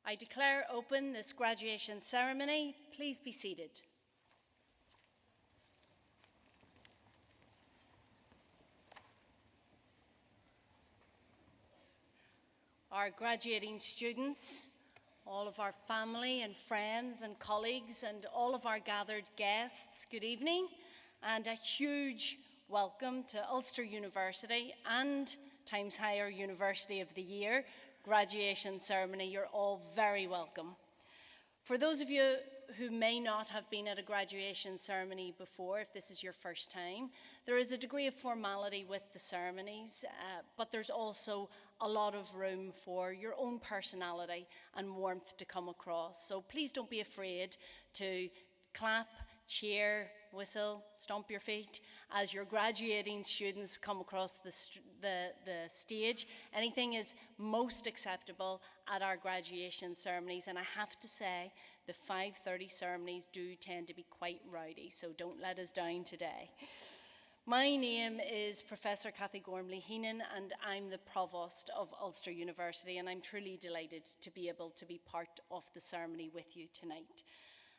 I declare open this graduation ceremony. Please be seated. Our graduating students, all of our family and friends and colleagues and all of our gathered guests, good evening and a huge welcome to Ulster University and Times Higher University of the Year graduation ceremony. You're all very welcome. For those of you who may not have been at a graduation ceremony before, if this is your first time, there is a degree of formality with the ceremonies, but there's also a lot of room for your own personality and warmth to come across. So please don't be afraid to clap, cheer, whistle, stomp your feet as your graduating students come across the stage. Anything is most acceptable at our graduation ceremonies, and I have to say the 5:30 ceremonies do tend to be quite rowdy, so don't let us down today. My name is Professor Cathy Gormley-Heenan, and I'm the Provost of Ulster University, and I'm truly delighted to be able to be part of the ceremony with you tonight.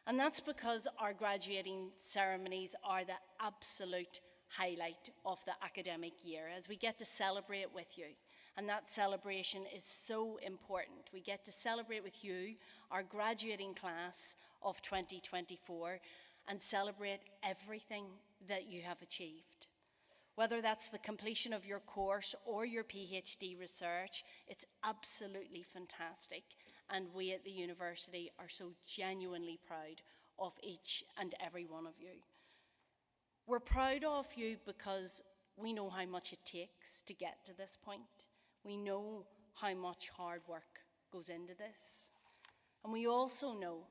And that's because our graduating ceremonies are the absolute highlight of the academic year, as we get to celebrate with you. And that celebration is so important. We get to celebrate with you, our graduating class of 2024, and celebrate everything that you have achieved. Whether that's the completion of your course or your PhD research, it's absolutely fantastic. And we at the university are so genuinely proud of each and every one of you. We're proud of you because we know how much it takes to get to this point. We know how much hard work goes into this. And we also know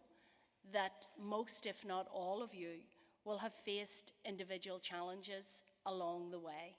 that most, if not all of you, will have faced individual challenges along the way,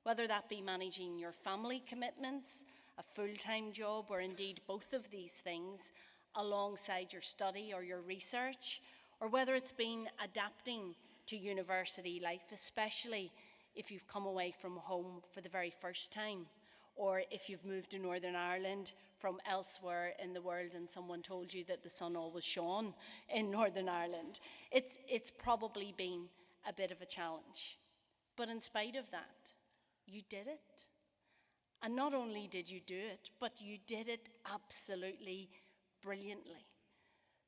whether that be managing your family commitments, a full-time job, or indeed both of these things alongside your study or your research, or whether it's been adapting to university life, especially if you've come away from home for the very first time, or if you've moved to Northern Ireland from elsewhere in the world and someone told you that the sun always shone in Northern Ireland. It's probably been a bit of a challenge. But in spite of that, you did it. And not only did you do it, but you did it absolutely brilliantly.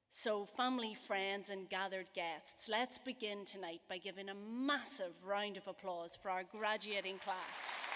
So family, friends, and gathered guests, let's begin tonight by giving a massive round of applause for our graduating class.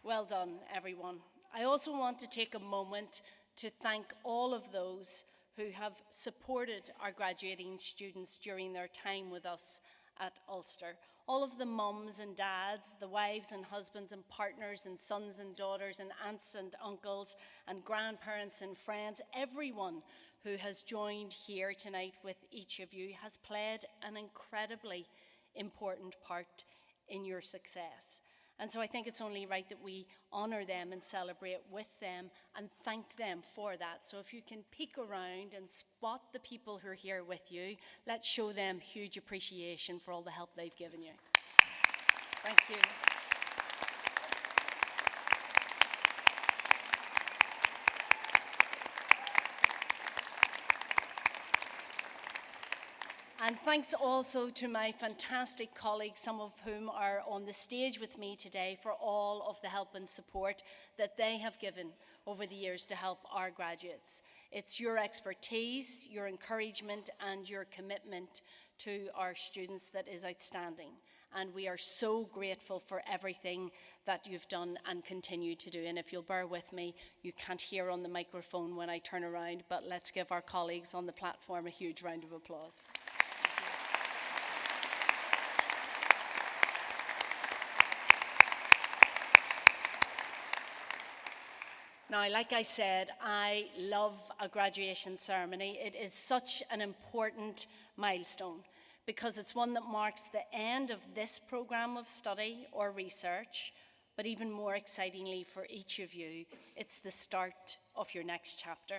Well done, everyone. I also want to take a moment to thank all of those who have supported our graduating students during their time with us at Ulster. All of the mums and dads, the wives and husbands and partners and sons and daughters and aunts and uncles and grandparents and friends, everyone who has joined here tonight with each of you has played an incredibly important part in your success. And so I think it's only right that we honour them and celebrate with them and thank them for that. So if you can peek around and spot the people who are here with you, let's show them huge appreciation for all the help they've given you. Thank you. And thanks also to my fantastic colleagues, some of whom are on the stage with me today, for all of the help and support that they have given over the years to help our graduates. It's your expertise, your encouragement, and your commitment to our students that is outstanding. And we are so grateful for everything that you've done and continue to do. And if you'll bear with me, you can't hear on the microphone when I turn around, but let's give our colleagues on the platform a huge round of applause. Now, like I said, I love a graduation ceremony. It is such an important milestone because it's one that marks the end of this programme of study or research, But even more excitingly for each of you, it's the start of your next chapter.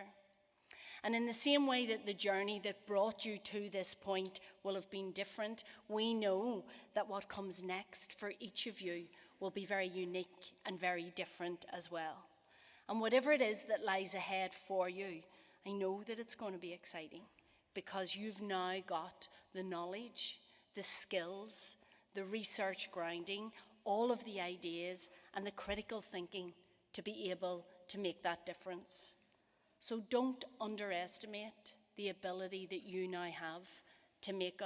And in the same way that the journey that brought you to this point will have been different, we know that what comes next for each of you will be very unique and very different as well. And whatever it is that lies ahead for you, I know that it's going to be exciting because you've now got the knowledge, the skills, the research grounding, all of the ideas and the critical thinking to be able to make that difference. So don't underestimate the ability that you now have to make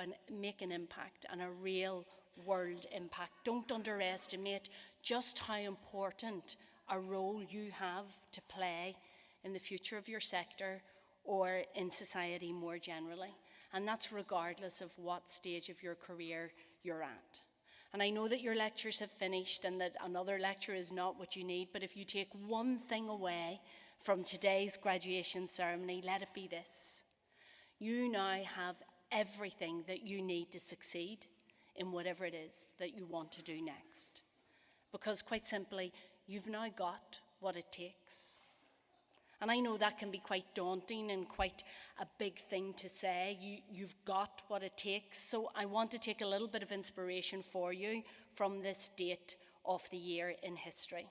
an impact and a real world impact. Don't underestimate just how important a role you have to play in the future of your sector or in society more generally. And that's regardless of what stage of your career you're at. And I know that your lectures have finished and that another lecture is not what you need, but if you take one thing away from today's graduation ceremony, let it be this. You now have everything that you need to succeed in whatever it is that you want to do next. Because quite simply, you've now got what it takes. And I know that can be quite daunting and quite a big thing to say. You've got what it takes. So I want to take a little bit of inspiration for you from this date of the year in history.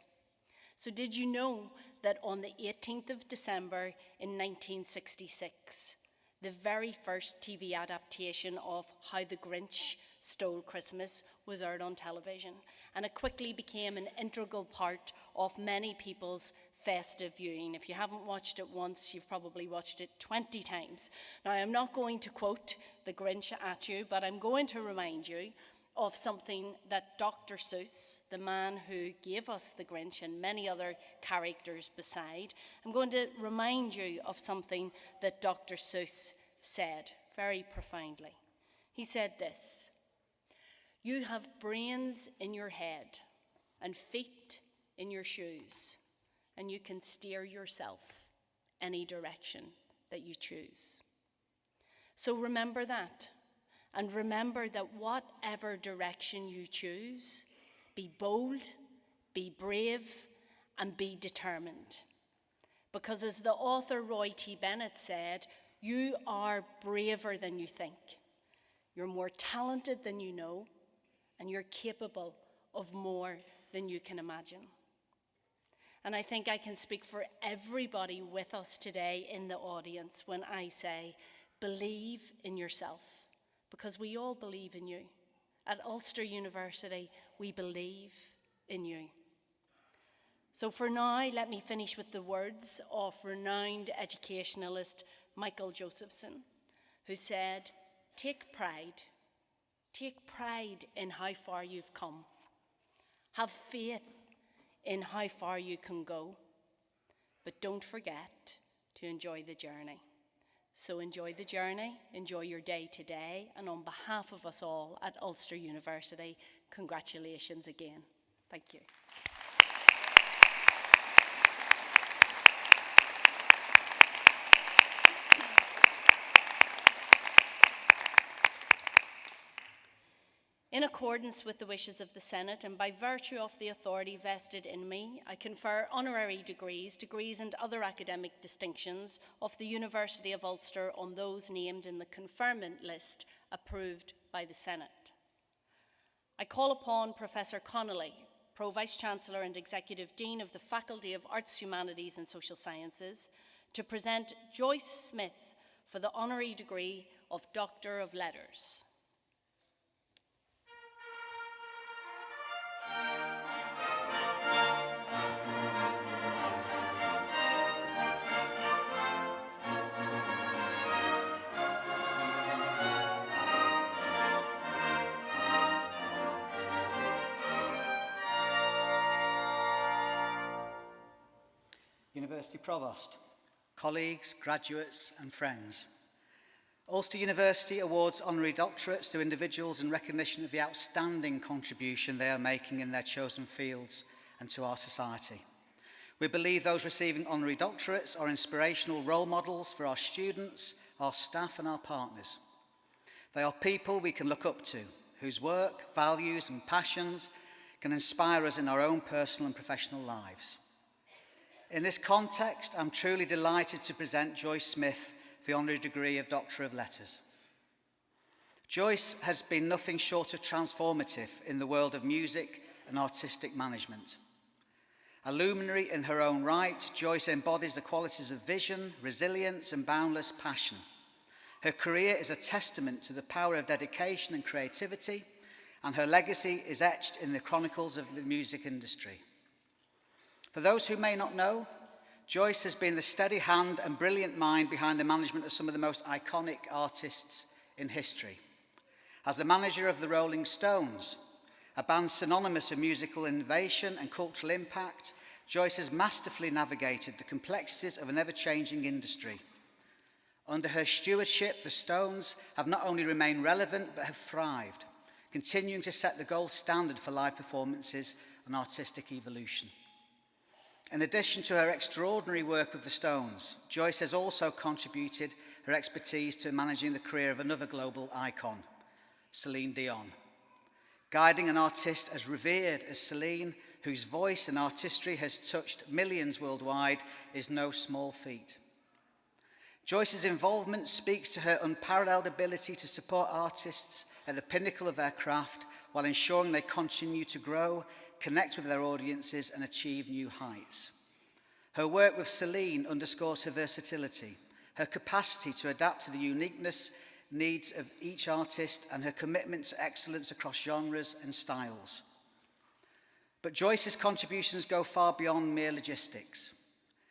So did you know that on the 18th of December in 1966, the very first TV adaptation of How the Grinch Stole Christmas was aired on television, and it quickly became an integral part of many people's festive viewing. If you haven't watched it once, you've probably watched it 20 times. Now, I'm not going to quote the Grinch at you, but I'm going to remind you of something that Dr. Seuss, the man who gave us the Grinch and many other characters beside, I'm going to remind you of something that Dr. Seuss said very profoundly. He said this: "You have brains in your head and feet in your shoes, and you can steer yourself any direction that you choose." So remember that. And remember that whatever direction you choose, be bold, be brave, and be determined. Because as the author Roy T. Bennett said, you are braver than you think. You're more talented than you know, and you're capable of more than you can imagine. And I think I can speak for everybody with us today in the audience when I say, believe in yourself. Because we all believe in you. At Ulster University, we believe in you. So for now, let me finish with the words of renowned educationalist Michael Josephson, who said, take pride in how far you've come. Have faith in how far you can go, but don't forget to enjoy the journey. So enjoy the journey, enjoy your day today, and on behalf of us all at Ulster University, congratulations again. Thank you. In accordance with the wishes of the Senate and by virtue of the authority vested in me, I confer honorary degrees and other academic distinctions of the University of Ulster on those named in the conferment list approved by the Senate. I call upon Professor Connolly, Pro-Vice-Chancellor and Executive Dean of the Faculty of Arts, Humanities and Social Sciences, to present Joyce Smith for the honorary degree of Doctor of Letters. University Provost, colleagues, graduates and friends. Ulster University awards honorary doctorates to individuals in recognition of the outstanding contribution they are making in their chosen fields and to our society. We believe those receiving honorary doctorates are inspirational role models for our students, our staff and our partners. They are people we can look up to, whose work, values and passions can inspire us in our own personal and professional lives. In this context, I'm truly delighted to present Joyce Smith for the honorary degree of Doctor of Letters. Joyce has been nothing short of transformative in the world of music and artistic management. A luminary in her own right, Joyce embodies the qualities of vision, resilience, and boundless passion. Her career is a testament to the power of dedication and creativity, and her legacy is etched in the chronicles of the music industry. For those who may not know, Joyce has been the steady hand and brilliant mind behind the management of some of the most iconic artists in history. As the manager of the Rolling Stones, a band synonymous with musical innovation and cultural impact, Joyce has masterfully navigated the complexities of an ever-changing industry. Under her stewardship, the Stones have not only remained relevant, but have thrived, continuing to set the gold standard for live performances and artistic evolution. In addition to her extraordinary work with the Stones, Joyce has also contributed her expertise to managing the career of another global icon, Celine Dion. Guiding an artist as revered as Celine, whose voice and artistry has touched millions worldwide, is no small feat. Joyce's involvement speaks to her unparalleled ability to support artists at the pinnacle of their craft while ensuring they continue to grow, connect with their audiences, and achieve new heights. Her work with Celine underscores her versatility, her capacity to adapt to the uniqueness, needs of each artist, and her commitment to excellence across genres and styles. But Joyce's contributions go far beyond mere logistics.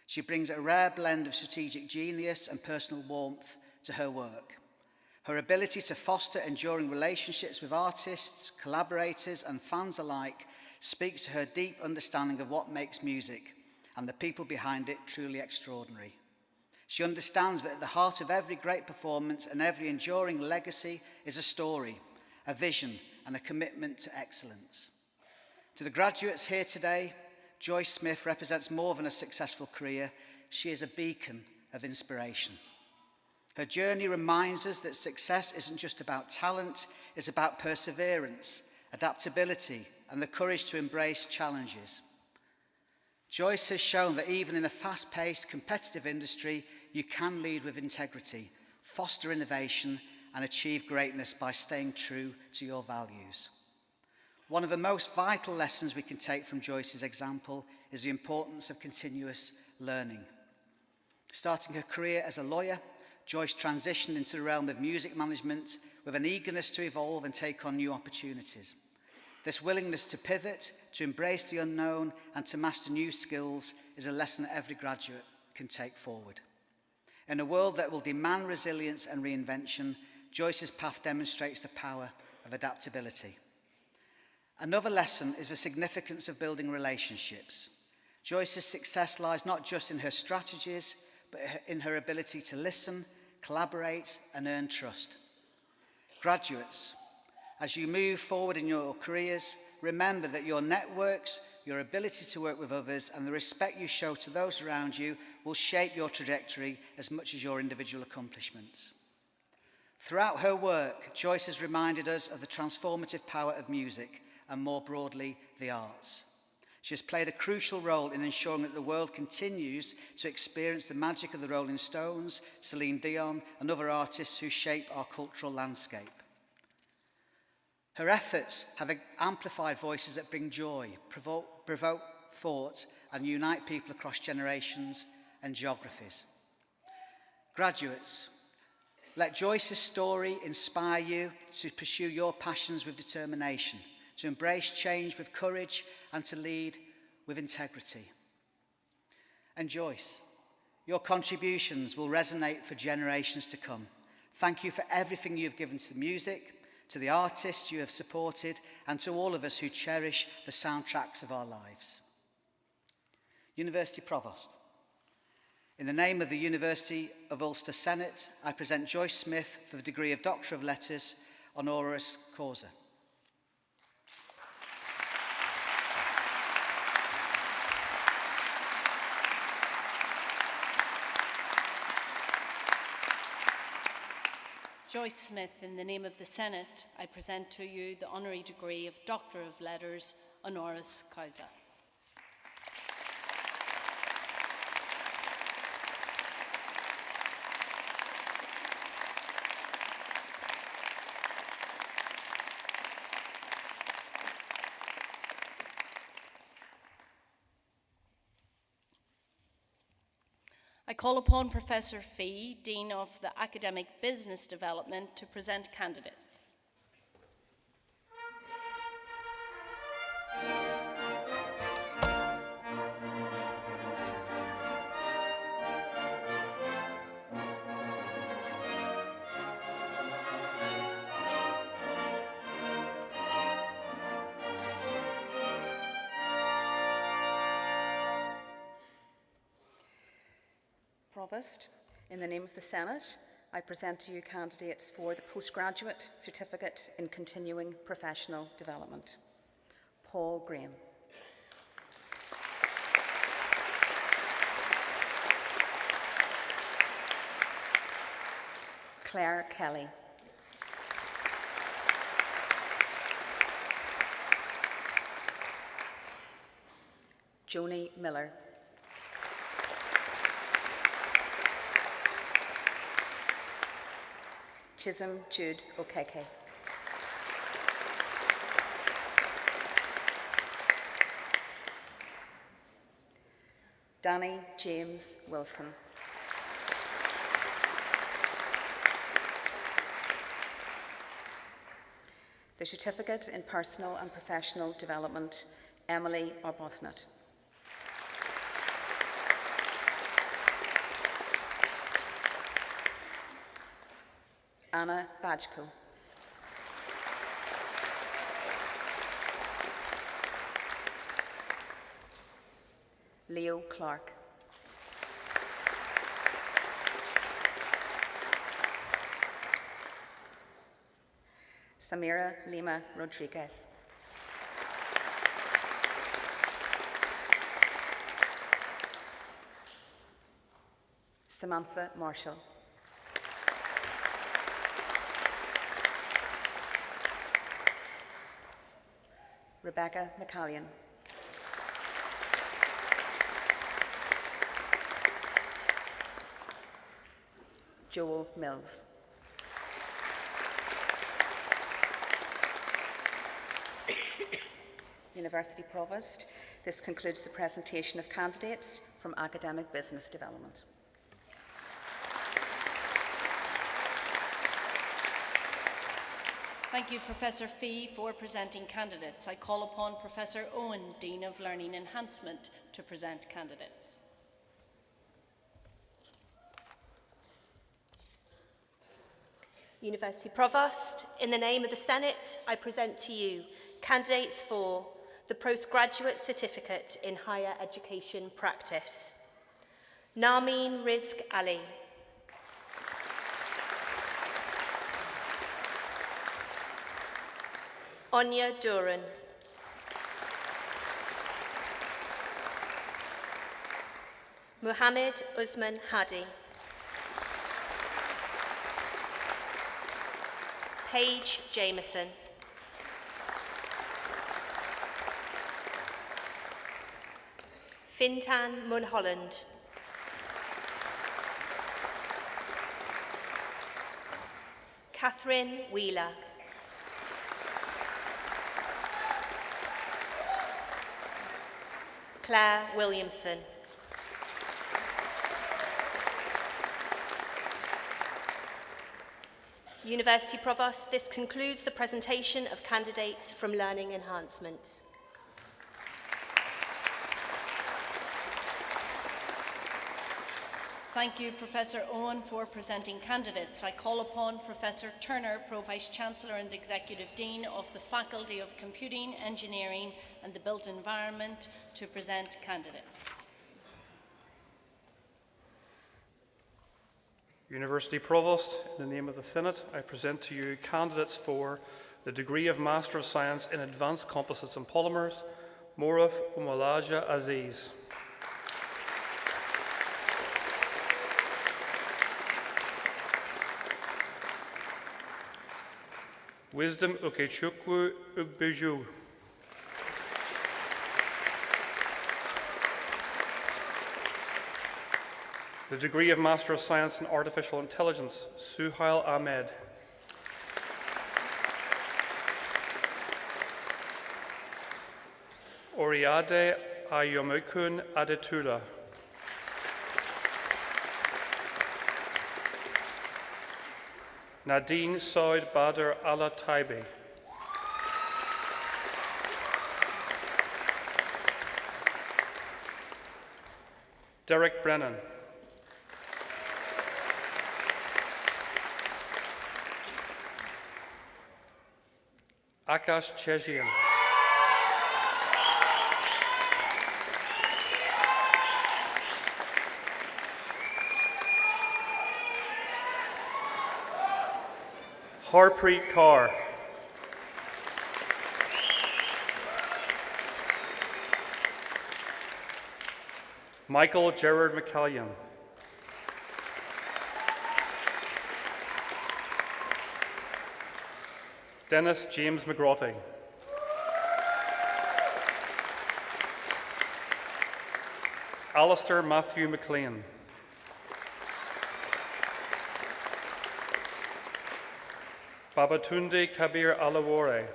She brings a rare blend of strategic genius and personal warmth to her work. Her ability to foster enduring relationships with artists, collaborators, and fans alike speaks to her deep understanding of what makes music and the people behind it truly extraordinary. She understands that at the heart of every great performance and every enduring legacy is a story, a vision, and a commitment to excellence. To the graduates here today, Joyce Smith represents more than a successful career. She is a beacon of inspiration. Her journey reminds us that success isn't just about talent, it's about perseverance, adaptability, and the courage to embrace challenges. Joyce has shown that even in a fast-paced, competitive industry, you can lead with integrity, foster innovation, and achieve greatness by staying true to your values. One of the most vital lessons we can take from Joyce's example is the importance of continuous learning. Starting her career as a lawyer, Joyce transitioned into the realm of music management with an eagerness to evolve and take on new opportunities. This willingness to pivot, to embrace the unknown, and to master new skills is a lesson that every graduate can take forward. In a world that will demand resilience and reinvention, Joyce's path demonstrates the power of adaptability. Another lesson is the significance of building relationships. Joyce's success lies not just in her strategies, but in her ability to listen, collaborate, and earn trust. Graduates, as you move forward in your careers, remember that your networks, your ability to work with others, and the respect you show to those around you will shape your trajectory as much as your individual accomplishments. Throughout her work, Joyce has reminded us of the transformative power of music and more broadly, the arts. She has played a crucial role in ensuring that the world continues to experience the magic of the Rolling Stones, Celine Dion, and other artists who shape our cultural landscape. Her efforts have amplified voices that bring joy, provoke thought, and unite people across generations and geographies. Graduates, let Joyce's story inspire you to pursue your passions with determination, to embrace change with courage, and to lead with integrity. And Joyce, your contributions will resonate for generations to come. Thank you for everything you've given to music, to the artists you have supported, and to all of us who cherish the soundtracks of our lives. University Provost. In the name of the University of Ulster Senate, I present Joyce Smith for the degree of Doctor of Letters, honoris causa. Joyce Smith, in the name of the Senate, I present to you the honorary degree of Doctor of Letters, honoris causa. I call upon Professor Fee, Dean of the Academic Business Development, to present candidates. Provost, in the name of the Senate, I present to you candidates for the Postgraduate Certificate in Continuing Professional Development. Paul Graham. Claire Kelly. Joni Miller. Chisholm Jude Okeke. Danny James Wilson. The Certificate in Personal and Professional Development, Emily Arbuthnot. Anna Bajko. Leo Clark. Samira Lima Rodriguez. Samantha Marshall. Rebecca McCallion. Joel Mills. University Provost, this concludes the presentation of candidates from Academic Business Development. Thank you, Professor Fee, for presenting candidates. I call upon Professor Owen, Dean of Learning Enhancement, to present candidates. University Provost, in the name of the Senate, I present to you candidates for the Postgraduate Certificate in Higher Education Practice. Narmeen Rizk Ali. Anya Duran. Muhammad Usman Hadi. Paige Jameson. Fintan Mulholland. Catherine Wheeler. Claire Williamson. University Provost, this concludes the presentation of candidates from Learning Enhancement. Thank you, Professor Owen, for presenting candidates. I call upon Professor Turner, Pro-Vice-Chancellor and Executive Dean of the Faculty of Computing, Engineering and the Built Environment, to present candidates. University Provost, in the name of the Senate, I present to you candidates for the degree of Master of Science in Advanced Composites and Polymers, Moraf Umalaja Aziz. Wisdom Ukechukwu Ugbeju. The degree of Master of Science in Artificial Intelligence, Suhail Ahmed. Oriade Ayomukun Adetula. Nadine Saud Badr Ala Taibi. Derek Brennan. Akash Chejian. Harpreet Kaur. Michael Gerard McCallion. Dennis James McGrotty. Alistair Matthew McLean. Babatunde Kabir Alawore.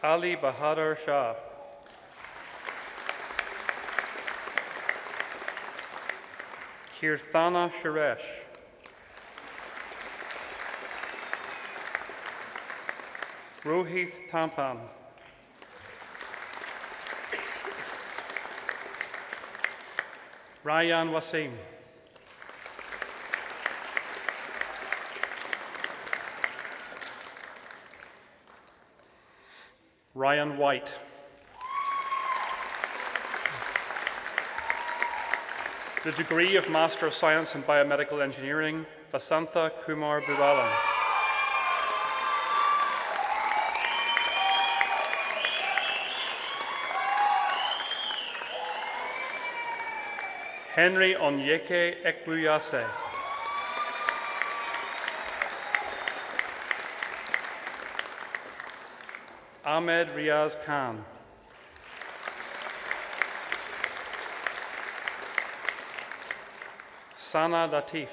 Ali Bahadur Shah. Kirthana Suresh. Rohith Tampan. Ryan Wasim. Ryan White. The degree of Master of Science in Biomedical Engineering, Vasantha Kumar Buvalan. Henry Onyeke Ekbuyase. Ahmed Riaz Khan. Sana Latif.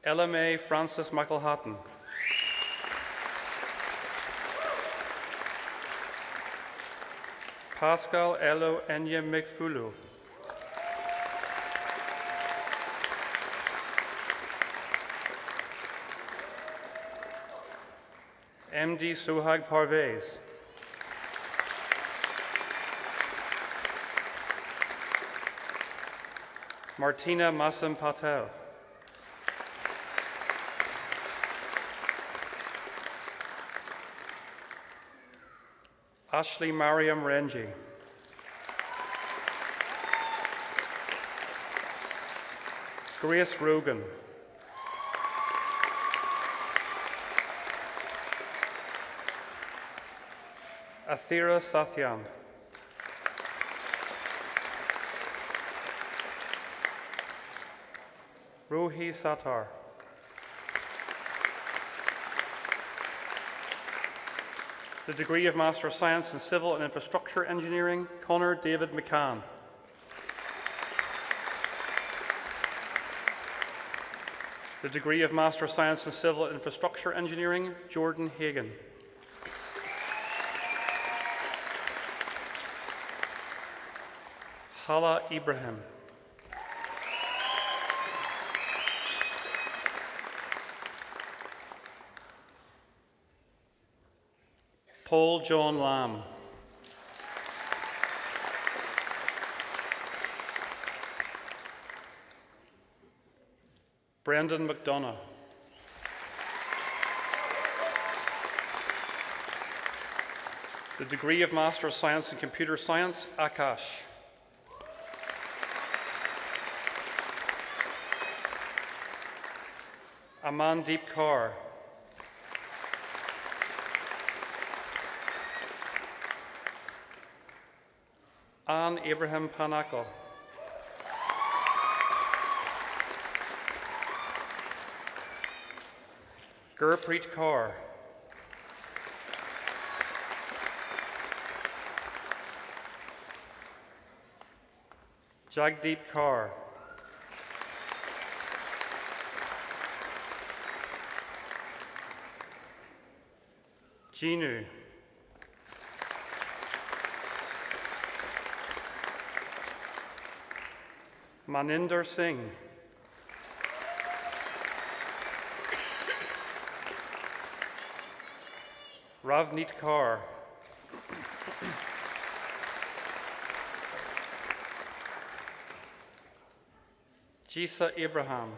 LMA Francis McElhatton. Pascal Elo Enye Mcfulu. MD Suhag Parvez. Martina Masam Patel. Ashley Mariam Renji. Grace Rogan. Athira Satyam. Rohi Satar. The degree of Master of Science in Civil and Infrastructure Engineering, Connor David McCann. The degree of Master of Science in Civil and Infrastructure Engineering, Jordan Hagan. Hala Ibrahim. Paul John Lamb. Brendan McDonough. The degree of Master of Science in Computer Science, Akash. Amandeep Kaur. Anne Abraham Panako. Gurpreet Kaur, Jagdeep Kaur, Jinu, Maninder Singh, Ravneet Kaur, Jisa Abraham,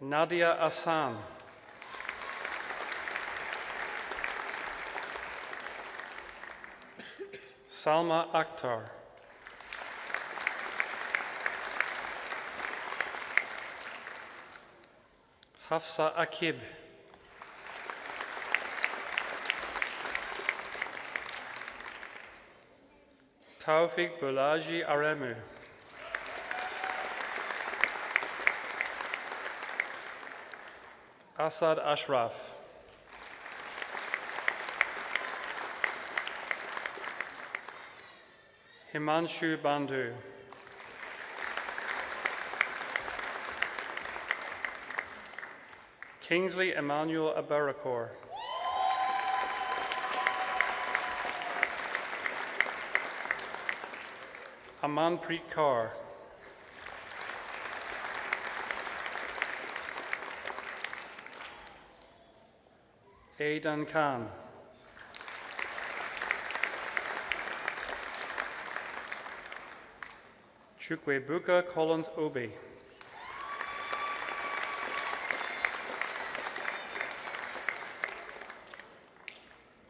Nadia Asan, Salma Akhtar, Hafsa Akib, Taufik Bulaji Aremu, Asad Ashraf, Himanshu Bandhu, Kingsley Emmanuel Abarakor, Amanpreet Kaur, Aidan Khan, Chukwebuka Collins Obi,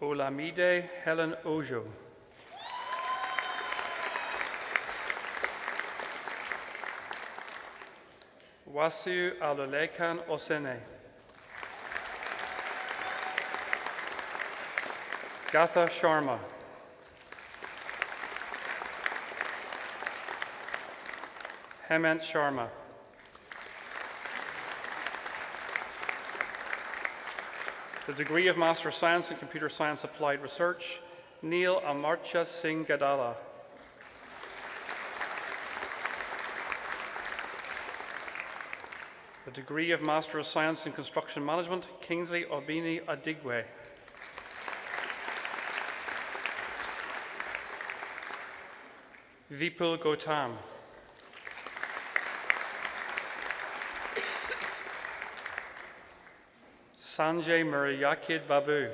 Olamide Helen Ojo, Wasu Alulekan Osene, Gatha Sharma, Hemant Sharma, the degree of Master of Science in Computer Science Applied Research, Neil Amartya Singh Gadala, the degree of Master of Science in Construction Management, Kingsley Obini Adigwe, Vipul Gautam, Sanjay Murayakid Babu,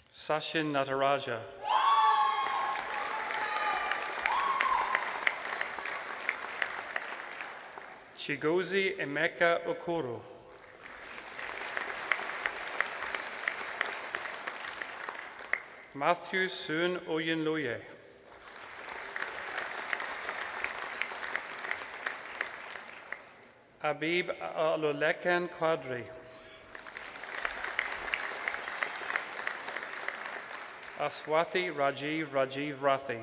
Sachin Nataraja, Chigozi Emeka Okoro, Matthew Soon Oyenloye, Abib Alulekan Quadri, Aswathi Rajiv Rathi,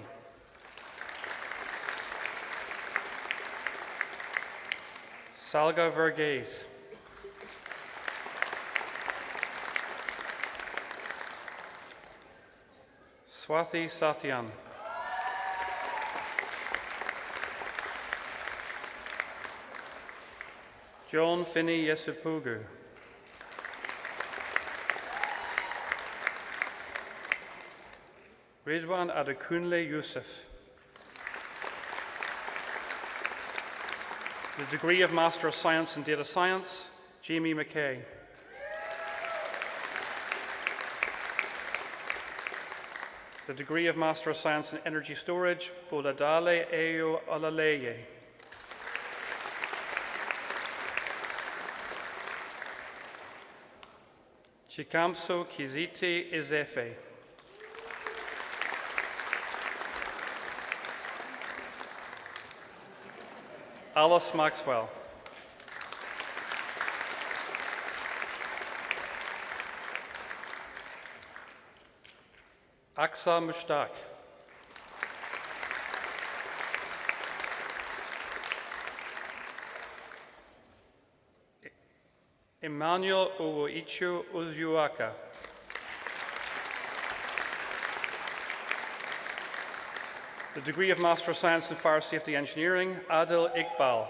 Salga Verghese, Swathi Sathyan, John Finney Yesupugu, Ridwan Adekunle Yusuf, the degree of Master of Science in Data Science, Jamie McKay, the degree of Master of Science in Energy Storage, Boladale Eyo Alaleye, Chikamso Kiziti Izefe, Alice Maxwell, Aksa Mushtaq. Emmanuel Owoichu Ozuaka. The degree of Master of Science in Fire Safety Engineering, Adil Iqbal.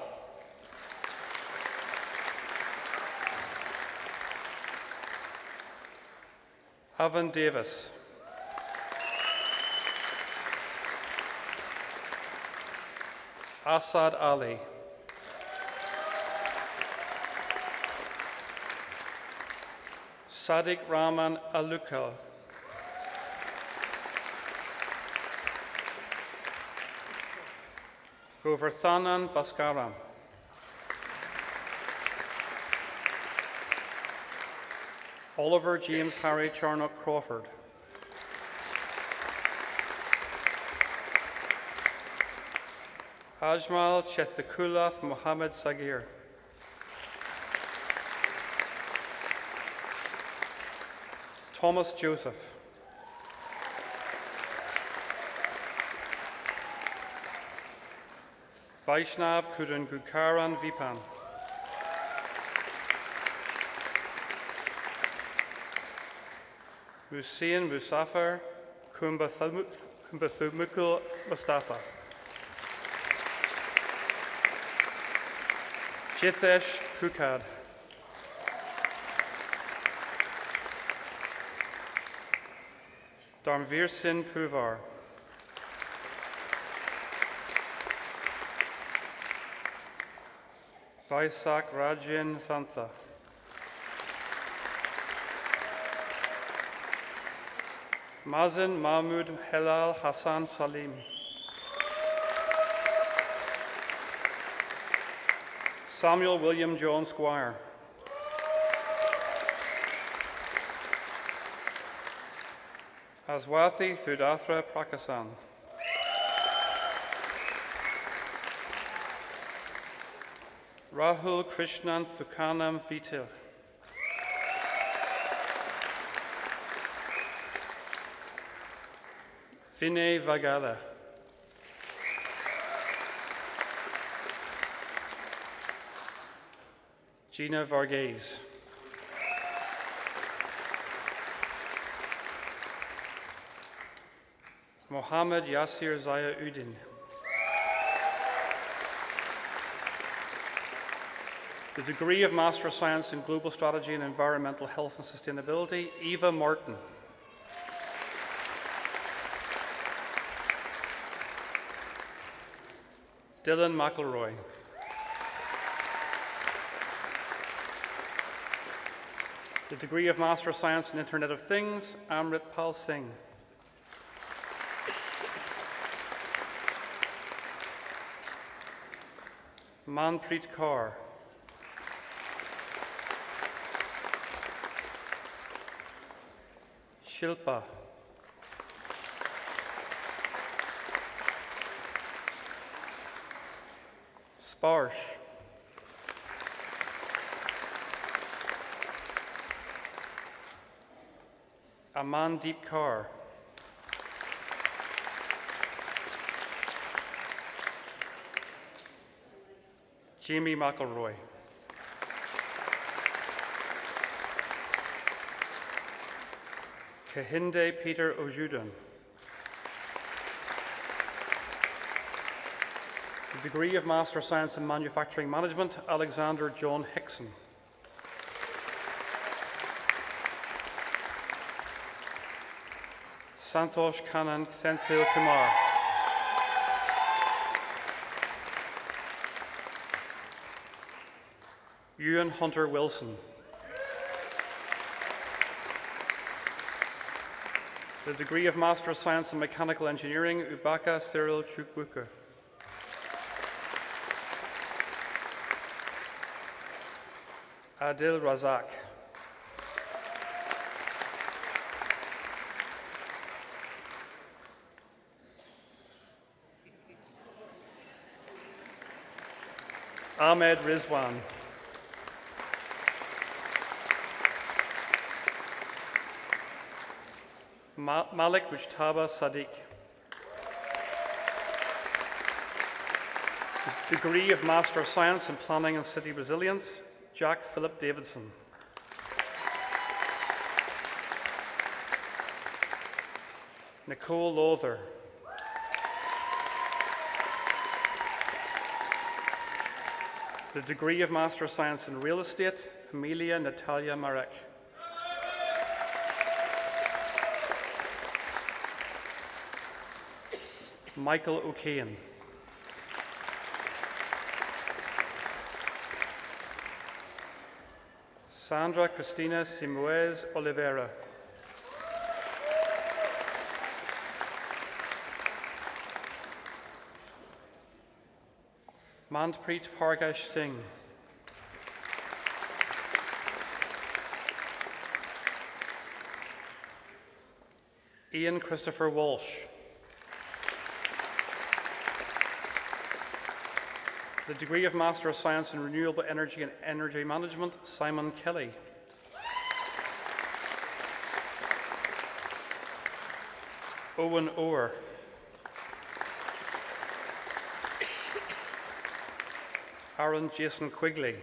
Avan Davis. Asad Ali. Sadiq Rahman Alukal. Govardhanan Bhaskaran. Oliver James Harry Charnock Crawford. Ajmal Chethakullath Mohammed Sagir. Thomas Joseph. Vaishnav Kudangukaran Vipan. Hussein Musafar Kumbathumukul Mustafa. Jitesh Pukad. Dharmveer Singh Puvar. Vaisak Rajan Santha. Mazen Mahmud Helal Hassan Salim. Samuel William John Squire. Aswathi Thudathra Prakasan. Rahul Krishnan Thukanam Vitil. Vinay Vagala. Gina Varghese. Mohammed Yasir Zaya Udin. The degree of Master of Science in Global Strategy and Environmental Health and Sustainability, Eva Martin. Dylan McElroy. The degree of Master of Science in Internet of Things, Amrit Pal Singh. Manpreet Kaur. Shilpa. Sparsh. Amandeep Kaur. Jamie McElroy. Kahinde Peter Ojudan. The degree of Master of Science in Manufacturing Management, Alexander John Hickson. Santosh Kanan Senthil Kumar. Ewan Hunter Wilson. The degree of Master of Science in Mechanical Engineering, Ubaka Cyril Chukwuka. Adil Razak. Ahmed Rizwan. Malik Mujtaba Sadiq. The degree of Master of Science in Planning and City Resilience, Jack Philip Davidson. Nicole Lowther. The degree of Master of Science in Real Estate, Amelia Natalia Marek. Michael O'Kane. Sandra Cristina Simoes Oliveira. Manpreet Pargash Singh. Ian Christopher Walsh. The degree of Master of Science in Renewable Energy and Energy Management, Simon Kelly. Owen Orr. Aaron Jason Quigley.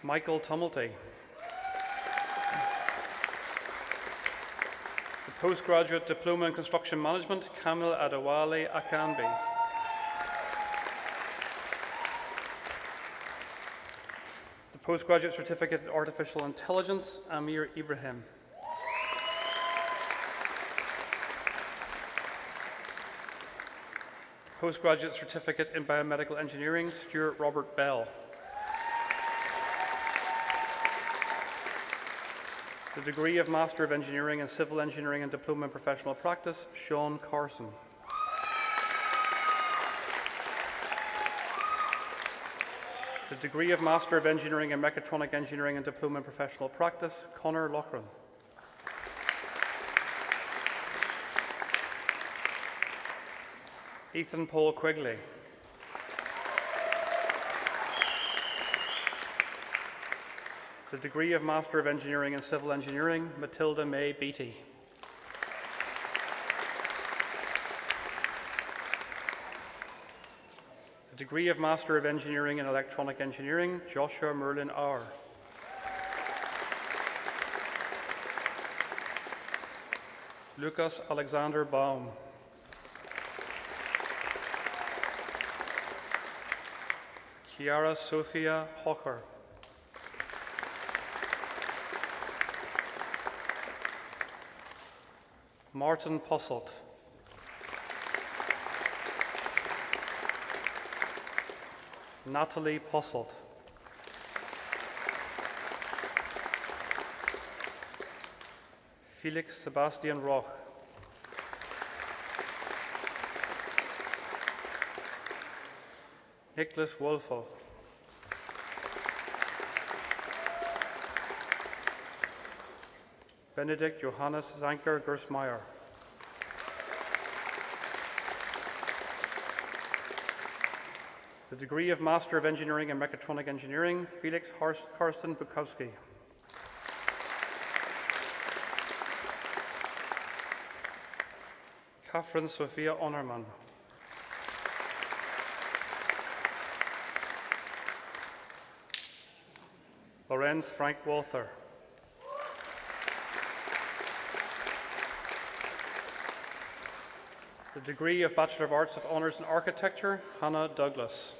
Michael Tumulty. The Postgraduate Diploma in Construction Management, Kamil Adewale Akanbi. The Postgraduate Certificate in Artificial Intelligence, Amir Ibrahim. Postgraduate Certificate in Biomedical Engineering, Stuart Robert Bell. The degree of Master of Engineering in Civil Engineering and Diploma in Professional Practice, Sean Carson. The degree of Master of Engineering in Mechatronic Engineering and Diploma in Professional Practice, Conor Loughran. Ethan Paul Quigley. The degree of Master of Engineering in Civil Engineering, Matilda May Beattie. The degree of Master of Engineering in Electronic Engineering, Joshua Merlin R. Lucas Alexander Baum. Chiara Sophia Hocker. Martin Posselt. Natalie Posselt. Felix Sebastian Roch. Nicholas Wolfel. Benedict Johannes Zanker Gersmeyer. The degree of Master of Engineering in Mechatronic Engineering, Felix Karsten Bukowski. Catherine Sophia Onnerman. Lorenz Frank Walther. The degree of Bachelor of Arts of Honours in Architecture, Hannah Douglas.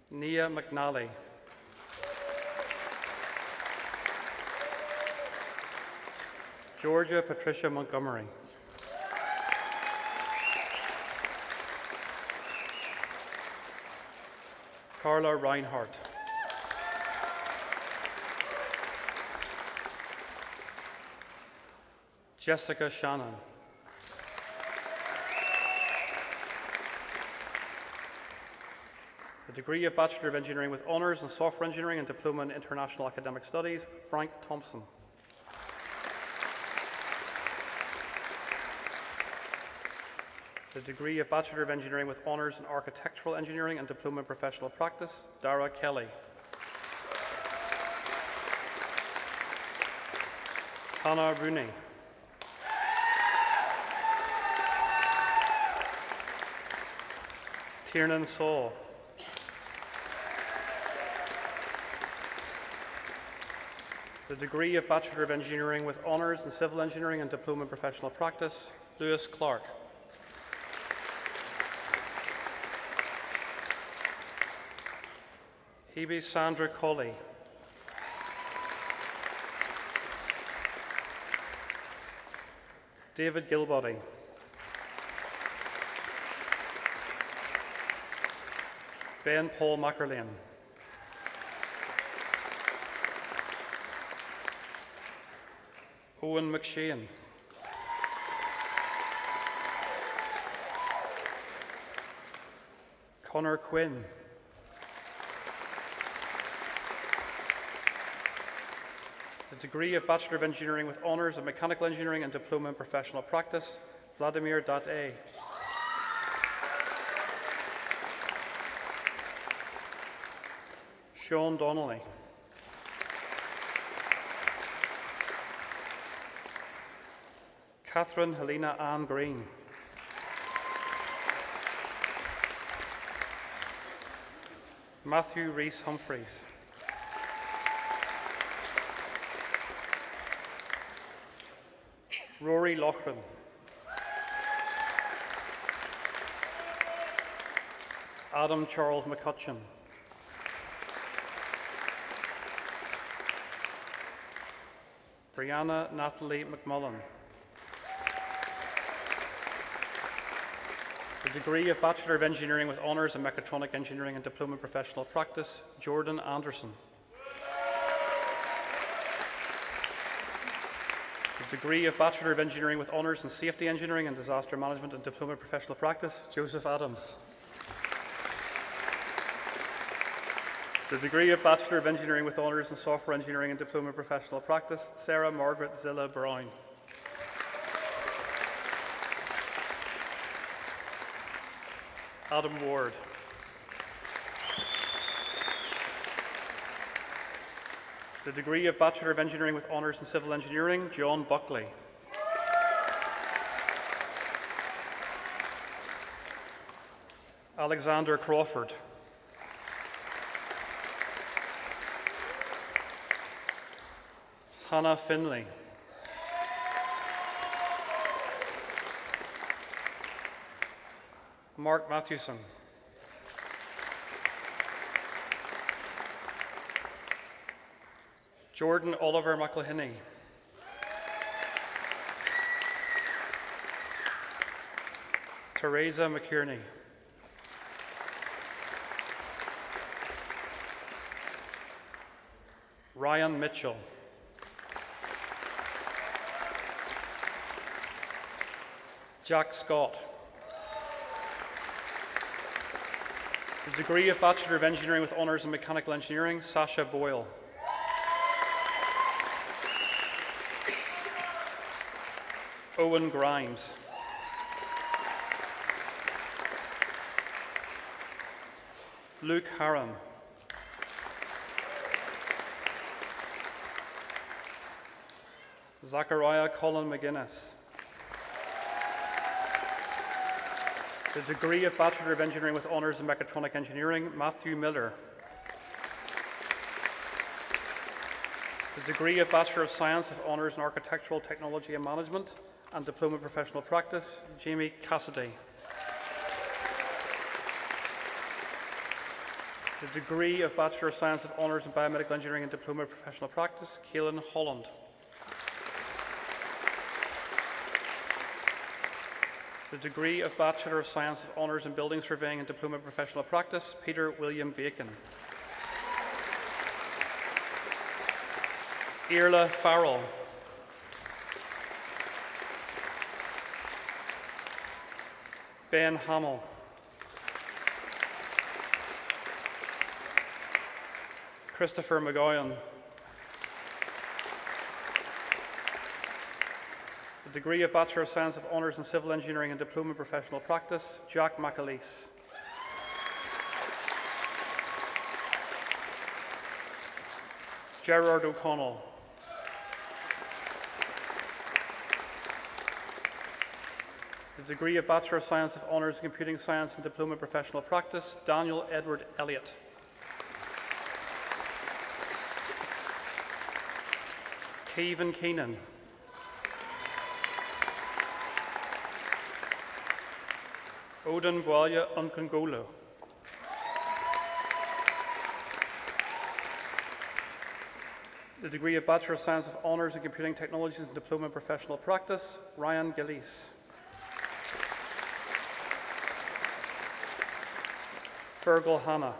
Nia McNally. Georgia Patricia Montgomery. Carla Reinhardt. Jessica Shannon. The degree of Bachelor of Engineering with Honours in Software Engineering and Diploma in International Academic Studies, Frank Thompson. The The degree of Bachelor of Engineering with Honours in Architectural Engineering and Diploma in Professional Practice, Dara Kelly. Hannah Rooney. Tiernan Saw. The degree of Bachelor of Engineering with Honours in Civil Engineering and Diploma in Professional Practice, Lewis Clark. Hebe Sandra Colley. David Gilbody. Ben Paul Mackerlane. Owen McShane. Connor Quinn. The degree of Bachelor of Engineering with Honours in Mechanical Engineering and Diploma in Professional Practice, Vladimir Dat-A. Sean Donnelly. Catherine Helena Ann Green. Matthew Rees Humphreys. Rory Loughran. Adam Charles McCutcheon. Brianna Natalie McMullen. The degree of Bachelor of Engineering with Honours in Mechatronic Engineering and Diploma in Professional Practice, Jordan Anderson. The degree of Bachelor of Engineering with Honours in Safety Engineering and Disaster Management and Diploma in Professional Practice, Joseph Adams. The degree of Bachelor of Engineering with Honours in Software Engineering and Diploma in Professional Practice, Sarah Margaret Zilla Brown. Adam Ward. The degree of Bachelor of Engineering with Honours in Civil Engineering, John Buckley. Alexander Crawford. Hannah Finley. Mark Mathewson. Jordan Oliver McElhinney. Teresa McKierney. Ryan Mitchell. Jack Scott. The degree of Bachelor of Engineering with Honours in Mechanical Engineering, Sasha Boyle. Owen Grimes. Luke Haram. Zachariah Colin McGuinness. The degree of Bachelor of Engineering with Honours in Mechatronic Engineering, Matthew Miller. The degree of Bachelor of Science with Honours in Architectural Technology and Management and Diploma in Professional Practice, Jamie Cassidy. The degree of Bachelor of Science with Honours in Biomedical Engineering and Diploma in Professional Practice, Caelan Holland. The degree of Bachelor of Science with Honours in Building Surveying and Diploma in Professional Practice, Peter William Bacon. Irla Farrell. Ben Hamill. Christopher McGowan. The degree of Bachelor of Science of Honours in Civil Engineering and Diploma in Professional Practice, Jack McAleese. Gerard O'Connell. The degree of Bachelor of Science of Honours in Computing Science and Diploma in Professional Practice, Daniel Edward Elliott. Kevin Keenan. Odin Bwalya Unkongolo. The degree of Bachelor of Science of Honours in Computing Technologies and Diploma in Professional Practice, Ryan Gillies. Fergal Hanna.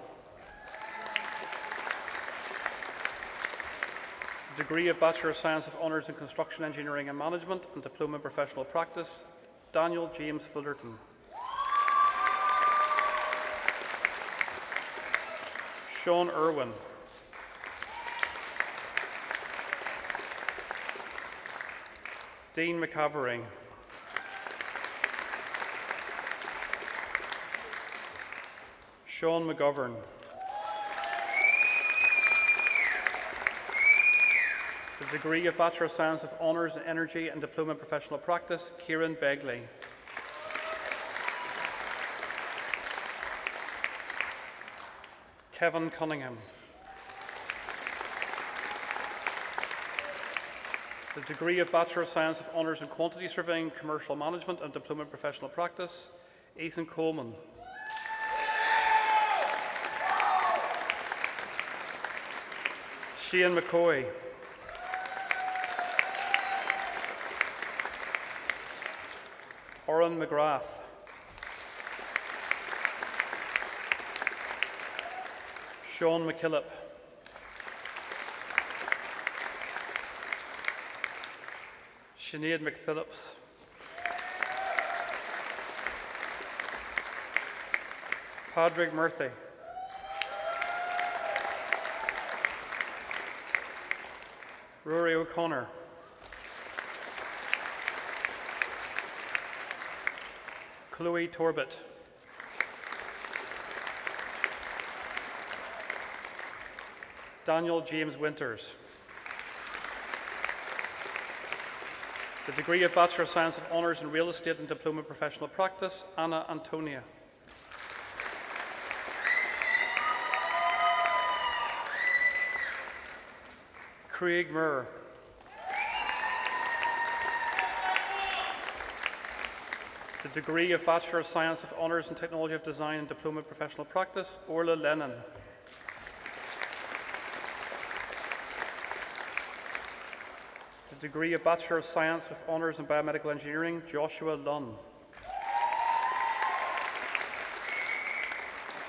The degree of Bachelor of Science of Honours in Construction Engineering and Management and Diploma in Professional Practice, Daniel James Fullerton. Sean Irwin. Dean McAvery. Sean McGovern. The degree of Bachelor of Science of Honours in Energy and Diploma in Professional Practice, Kieran Begley. Kevin Cunningham. The degree of Bachelor of Science of Honours in Quantity Surveying, Commercial Management and Diploma in Professional Practice, Ethan Coleman. Shane McCoy. Oren McGrath. Sean McKillop. Sinead McPhillips. Padraig Murphy. Rory O'Connor. Chloe Torbett. Daniel James Winters. The degree of Bachelor of Science of Honours in Real Estate and Diploma in Professional Practice, Anna Antonia. Craig Murr. The degree of Bachelor of Science of Honours in Technology of Design and Diploma in Professional Practice, Orla Lennon. The degree of Bachelor of Science with Honours in Biomedical Engineering, Joshua Lunn.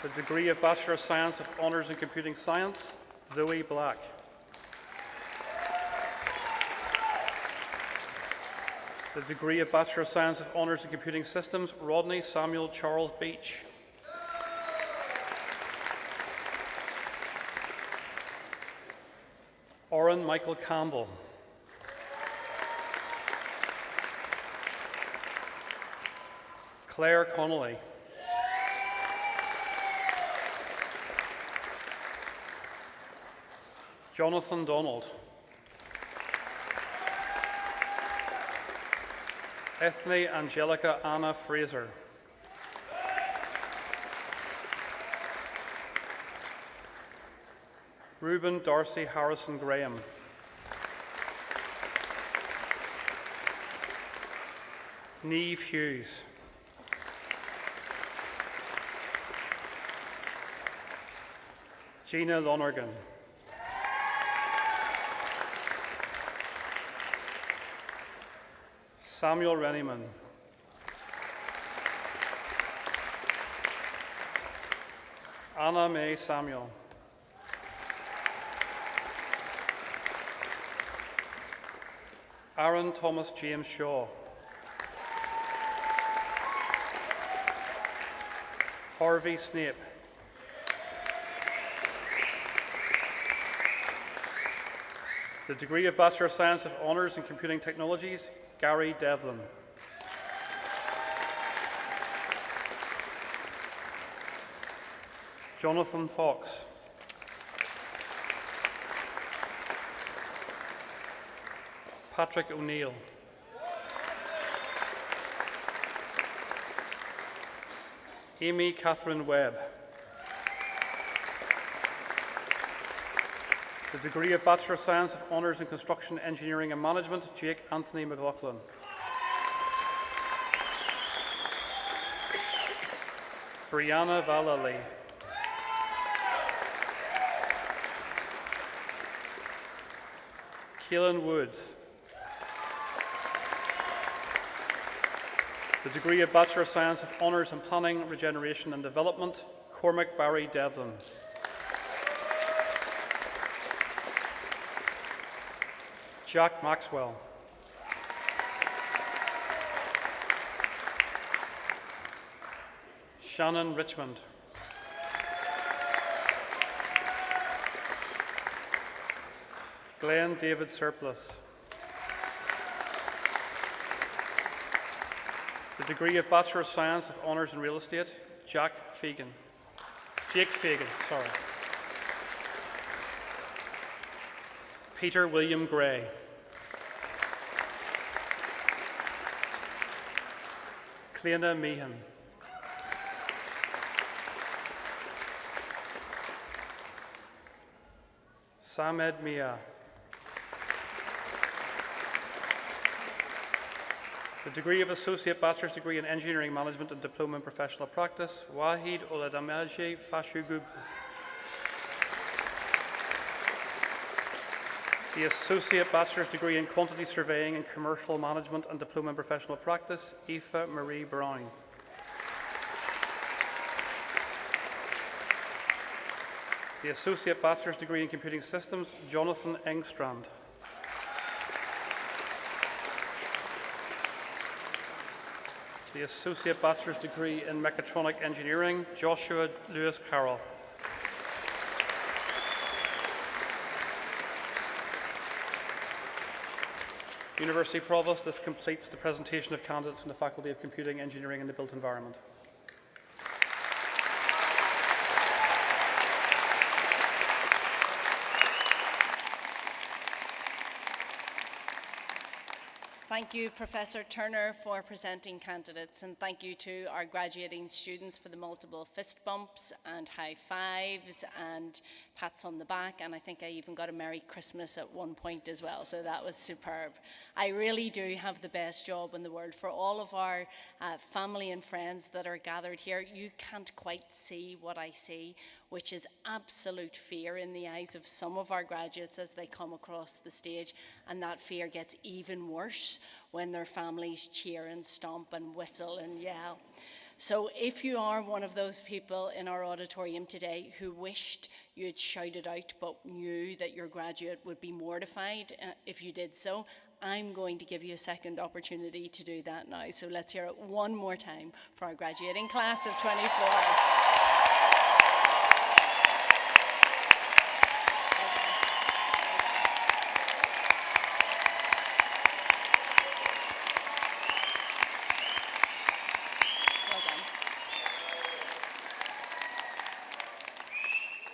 The degree of Bachelor of Science with Honours in Computing Science, Zoe Black. The degree of Bachelor of Science with Honours in Computing Systems, Rodney Samuel Charles Beach. Oren Michael Campbell. Claire Connolly. Jonathan Donald. Ethne Angelica Anna Fraser. Reuben Darcy Harrison Graham. Neve Hughes. Gina Lonergan. Samuel Rennieman. Anna Mae Samuel. Aaron Thomas James Shaw. Harvey Snape. The degree of Bachelor of Science of Honours in Computing Technologies, Gary Devlin. Jonathan Fox. Patrick O'Neill. Amy Catherine Webb. The degree of Bachelor of Science of Honours in Construction, Engineering and Management, Jake Anthony McLaughlin. Brianna Vallely. Keelan Woods. The degree of Bachelor of Science of Honours in Planning, Regeneration and Development, Cormac Barry Devlin. Jack Maxwell. Shannon Richmond. Glenn David Surplus. The degree of Bachelor of Science of Honours in Real Estate, Jake Fagan, sorry. Peter William Gray. Cleana Meehan. Samed Mia. The degree of Associate Bachelor's Degree in Engineering Management and Diploma in Professional Practice, Wahid Oladamaji Fashugub. The Associate Bachelor's Degree in Quantity Surveying and Commercial Management and Diploma in Professional Practice, Aoife Marie Brown. The Associate Bachelor's Degree in Computing Systems, Jonathan Engstrand. The Associate Bachelor's Degree in Mechatronic Engineering, Joshua Lewis Carroll. University Provost, this completes the presentation of candidates in the Faculty of Computing, Engineering and the Built Environment. Thank you, Professor Turner, for presenting candidates, and thank you to our graduating students for the multiple fist bumps and high fives and pats on the back, and I think I even got a Merry Christmas at one point as well, so that was superb. I really do have the best job in the world. For all of our family and friends that are gathered here, you can't quite see what I see, which is absolute fear in the eyes of some of our graduates as they come across the stage, and that fear gets even worse when their families cheer and stomp and whistle and yell. So if you are one of those people in our auditorium today who wished you had shouted out but knew that your graduate would be mortified if you did so, I'm going to give you a second opportunity to do that now. So let's hear it one more time for our graduating class of 24.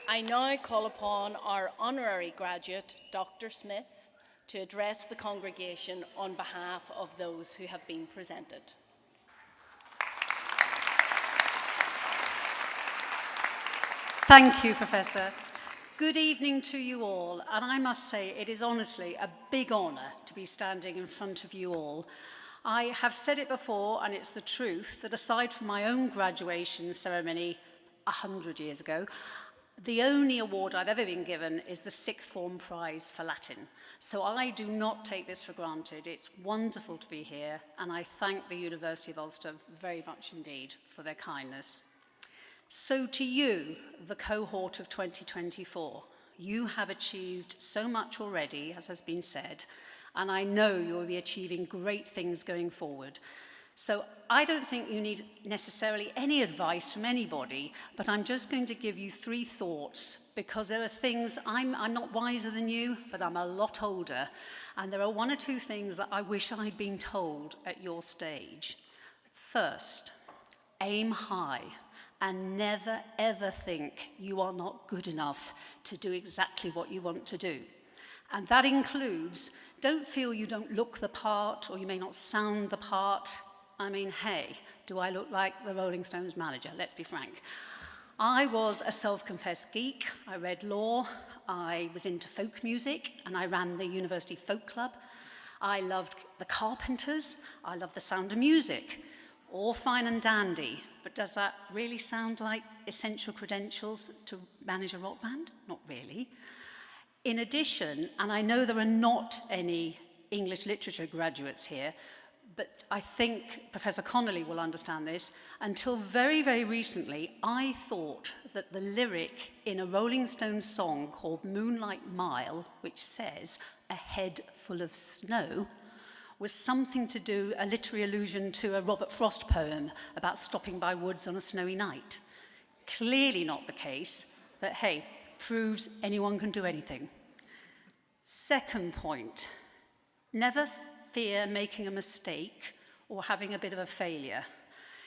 I now call upon our honorary graduate, Dr. Smith, to address the congregation on behalf of those who have been presented. Thank you, Professor. Good evening to you all, and I must say it is honestly a big honour to be standing in front of you all. I have said it before, and it's the truth, that aside from my own graduation ceremony 100 years ago, the only award I've ever been given is the Sixth Form Prize for Latin. So I do not take this for granted. It's wonderful to be here, and I thank the University of Ulster very much indeed for their kindness. So to you, the cohort of 2024, you have achieved so much already, as has been said, and I know you will be achieving great things going forward. So I don't think you need necessarily any advice from anybody, but I'm just going to give you 3 thoughts, because there are things, I'm not wiser than you, but I'm a lot older, and there are 1 or 2 things that I wish I'd been told at your stage. First, aim high and never ever think you are not good enough to do exactly what you want to do. And that includes, don't feel you don't look the part or you may not sound the part. I mean, hey, do I look like the Rolling Stones manager? Let's be frank. I was a self-confessed geek. I read law, I was into folk music, and I ran the university folk club. I loved the Carpenters, I loved the sound of music. All fine and dandy, but does that really sound like essential credentials to manage a rock band? Not really. In addition, and I know there are not any English literature graduates here, but I think Professor Connolly will understand this, until very, very recently, I thought that the lyric in a Rolling Stones song called Moonlight Mile, which says, "a head full of snow," was something to do, a literary allusion to a Robert Frost poem about stopping by woods on a snowy night. Clearly not the case, but hey, proves anyone can do anything. Second point, never fear making a mistake or having a bit of a failure.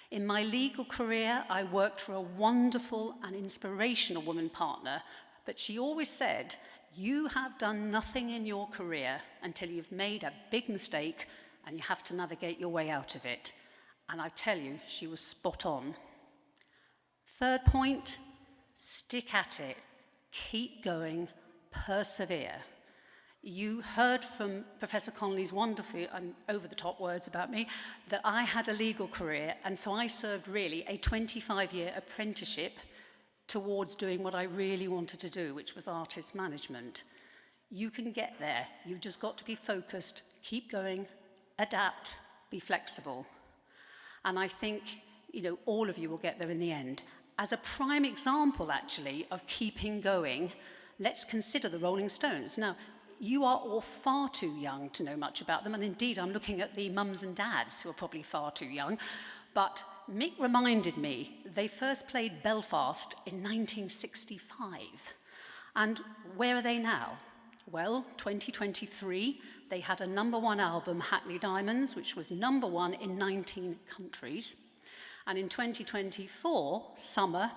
In my legal career, I worked for a wonderful and inspirational woman partner, but she always said, you have done nothing in your career until you've made a big mistake and you have to navigate your way out of it. And I tell you, she was spot on. Third point, stick at it, keep going, persevere. You heard from Professor Connolly's wonderful and over-the-top words about me that I had a legal career, and so I served really a 25-year apprenticeship towards doing what I really wanted to do, which was artist management. You can get there. You've just got to be focused, keep going, adapt, be flexible. And I think, all of you will get there in the end. As a prime example, actually, of keeping going, let's consider the Rolling Stones. Now, you are all far too young to know much about them, and indeed, I'm looking at the mums and dads who are probably far too young, but Mick reminded me they first played Belfast in 1965. And where are they now? Well, 2023, they had a #1 album, Hackney Diamonds, which was #1 in 19 countries. And in 2024, summer,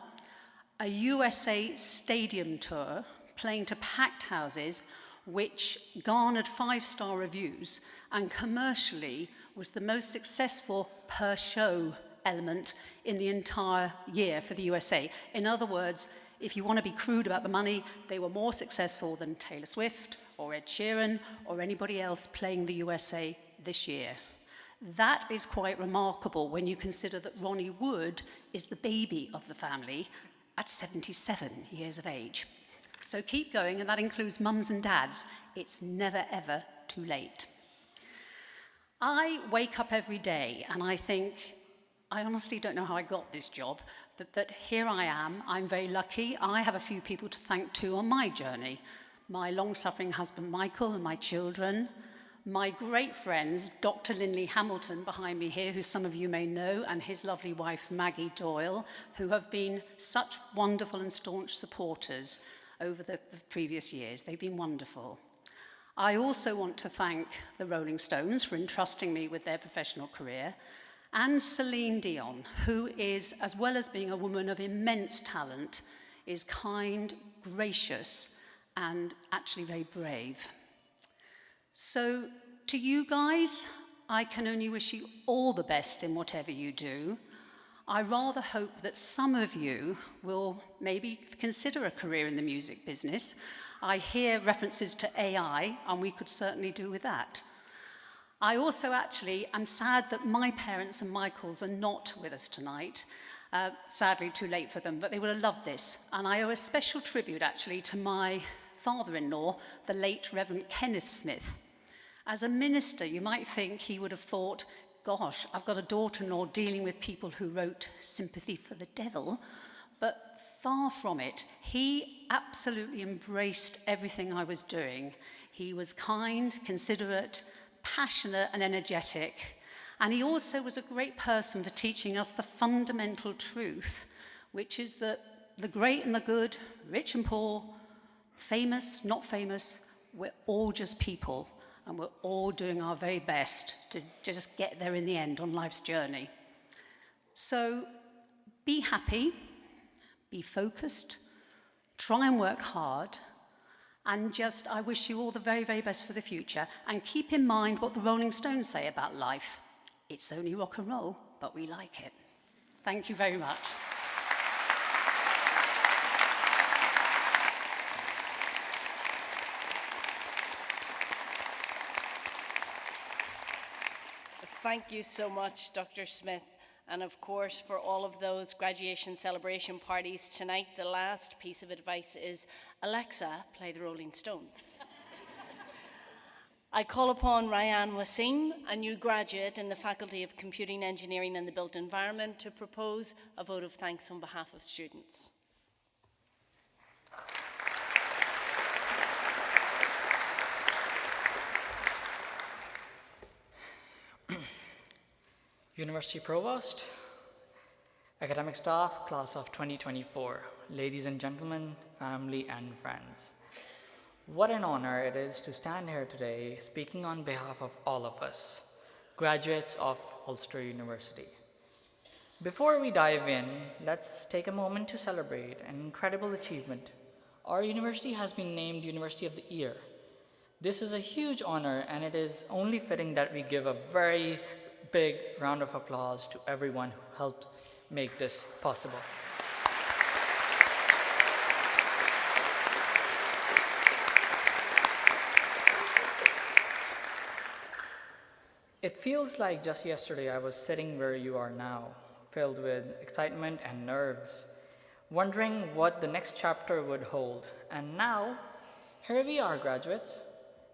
a USA stadium tour playing to packed houses, which garnered 5-star reviews and commercially was the most successful per show element in the entire year for the USA. In other words, if you want to be crude about the money, they were more successful than Taylor Swift or Ed Sheeran or anybody else playing the USA this year. That is quite remarkable when you consider that Ronnie Wood is the baby of the family at 77 years of age. So keep going, and that includes mums and dads. It's never, ever too late. I wake up every day and I think, I honestly don't know how I got this job, but here I am. I'm very lucky. I have a few people to thank too on my journey. My long-suffering husband, Michael, and my children. My great friends, Dr. Linley Hamilton behind me here, who some of you may know, and his lovely wife, Maggie Doyle, who have been such wonderful and staunch supporters over the previous years. They've been wonderful. I also want to thank the Rolling Stones for entrusting me with their professional career, and Celine Dion, who is, as well as being a woman of immense talent, is kind, gracious, and actually very brave. So to you guys, I can only wish you all the best in whatever you do. I rather hope that some of you will maybe consider a career in the music business. I hear references to AI, and we could certainly do with that. I also actually am sad that my parents and Michael's are not with us tonight. Sadly, too late for them, but they would have loved this. And I owe a special tribute, actually, to my father-in-law, the late Reverend Kenneth Smith. As a minister, you might think he would have thought, gosh, I've got a daughter-in-law dealing with people who wrote Sympathy for the Devil, but far from it. He absolutely embraced everything I was doing. He was kind, considerate, passionate and energetic, And he also was a great person for teaching us the fundamental truth, which is that the great and the good, rich and poor, famous, not famous, we're all just people, and we're all doing our very best to just get there in the end on life's journey. So be happy, be focused, try and work hard, and I wish you all the very, very best for the future. And keep in mind what the Rolling Stones say about life. It's only rock and roll, but we like it. Thank you very much. Thank you so much, Dr. Smith. And of course, for all of those graduation celebration parties tonight, the last piece of advice is, Alexa, play the Rolling Stones. I call upon Ryan Wasim, a new graduate in the Faculty of Computing Engineering and the Built Environment, to propose a vote of thanks on behalf of students. University Provost, academic staff, class of 2024, ladies and gentlemen, family and friends. What an honor it is to stand here today speaking on behalf of all of us, graduates of Ulster University. Before we dive in, let's take a moment to celebrate an incredible achievement. Our university has been named University of the Year. This is a huge honor, and it is only fitting that we give a very big round of applause to everyone who helped make this possible. It feels like just yesterday I was sitting where you are now, filled with excitement and nerves, wondering what the next chapter would hold. And now, here we are, graduates,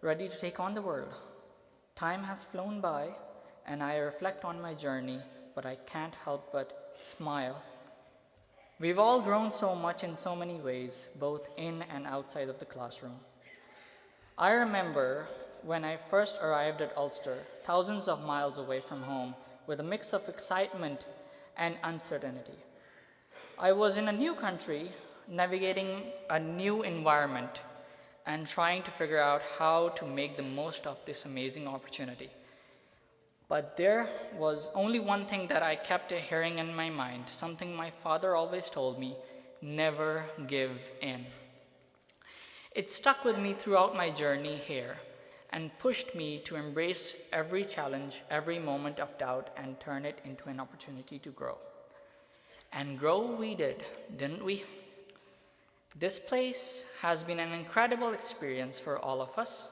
ready to take on the world. Time has flown by, and I reflect on my journey, but I can't help but smile. We've all grown so much in so many ways, both in and outside of the classroom. I remember when I first arrived at Ulster, thousands of miles away from home, with a mix of excitement and uncertainty. I was in a new country, navigating a new environment, and trying to figure out how to make the most of this amazing opportunity. But there was only one thing that I kept hearing in my mind, something my father always told me: never give in. It stuck with me throughout my journey here and pushed me to embrace every challenge, every moment of doubt, and turn it into an opportunity to grow. And grow we did, didn't we? This place has been an incredible experience for all of us.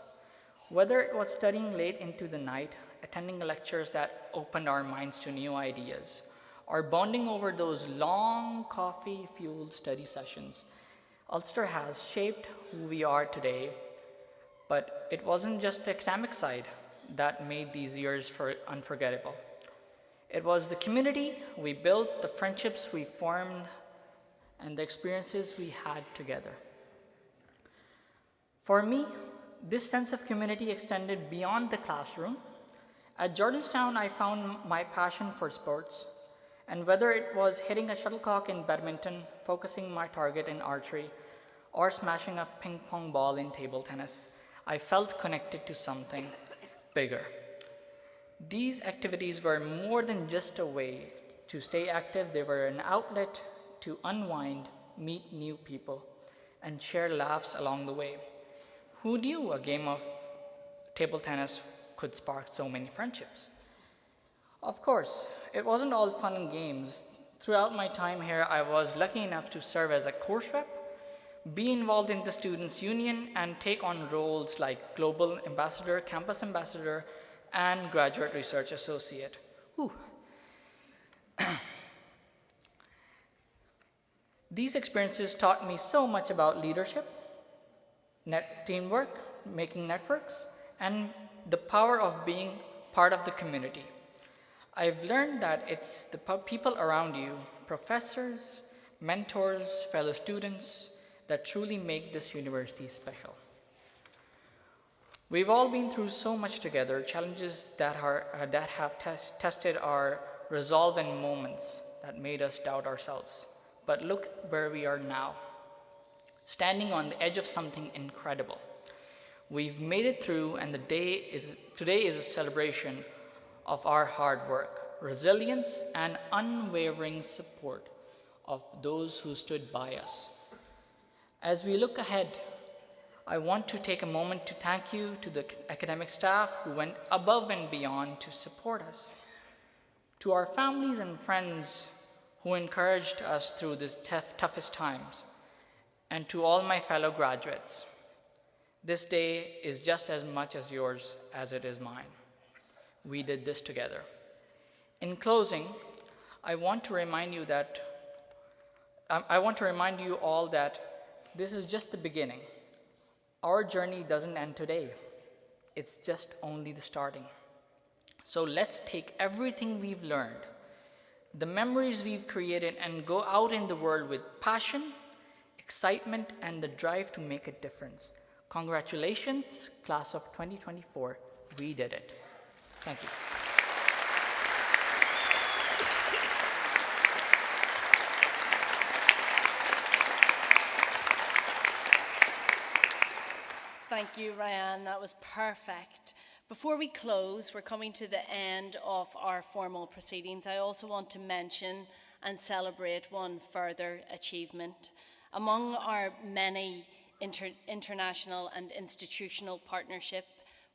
Whether it was studying late into the night, attending lectures that opened our minds to new ideas, or bonding over those long coffee-fueled study sessions, Ulster has shaped who we are today. But it wasn't just the academic side that made these years unforgettable. It was the community we built, the friendships we formed, and the experiences we had together. For me, this sense of community extended beyond the classroom. At Jordanstown, I found my passion for sports, and whether it was hitting a shuttlecock in badminton, focusing my target in archery, or smashing a ping pong ball in table tennis, I felt connected to something bigger. These activities were more than just a way to stay active. They were an outlet to unwind, meet new people, and share laughs along the way. Who knew a game of table tennis could spark so many friendships? Of course, it wasn't all fun and games. Throughout my time here, I was lucky enough to serve as a course rep, be involved in the Students' Union, and take on roles like Global Ambassador, Campus Ambassador, and Graduate Research Associate. These experiences taught me so much about leadership, teamwork, making networks, and the power of being part of the community. I've learned that it's the people around you, professors, mentors, fellow students, that truly make this university special. We've all been through so much together, challenges that have tested our resolve in moments that made us doubt ourselves. But look where we are now, standing on the edge of something incredible. We've made it through, and today is a celebration of our hard work, resilience, and unwavering support of those who stood by us. As we look ahead, I want to take a moment to thank you to the academic staff who went above and beyond to support us, to our families and friends who encouraged us through these toughest times, and to all my fellow graduates. This day is just as much as yours as it is mine. We did this together. In closing, I want to remind you all that this is just the beginning. Our journey doesn't end today. It's just only the starting. So let's take everything we've learned, the memories we've created, and go out in the world with passion, excitement, and the drive to make a difference. Congratulations, class of 2024. We did it. Thank you. Thank you, Ryan. That was perfect. Before we close, we're coming to the end of our formal proceedings. I also want to mention and celebrate one further achievement. Among our many international and institutional partnership,